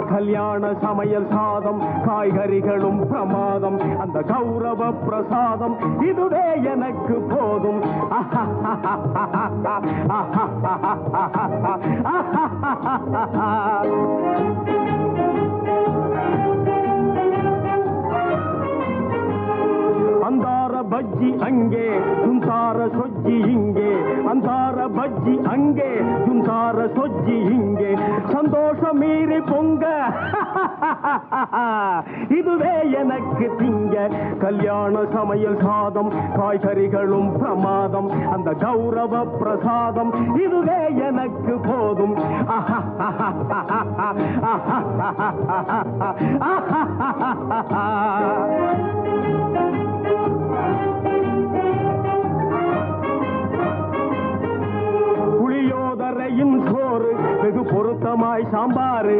கல்யாண சமையல் சாதம் காய்கறிகளும் பிரமாதம் அந்த கௌரவ பிரசாதம் இதுவே எனக்கு போதும் அந்தார பஜ்ஜி அங்கே சுந்தார சொஜ்ஜி இங்கே அந்தார பஜ்ஜி அங்கே சுந்தார சொஜ்ஜி இங்கே சந்தோஷம் மீறி பொங்க இதுவே எனக்கு திங்க கல்யாண சமையல் சாதம் காய்கறிகளும் பிரமாதம் அந்த கௌரவ பிரசாதம் இதுவே எனக்கு போதும் புளியோதரையும் சோறு வெகு பொருத்தமாய் சாம்பாரு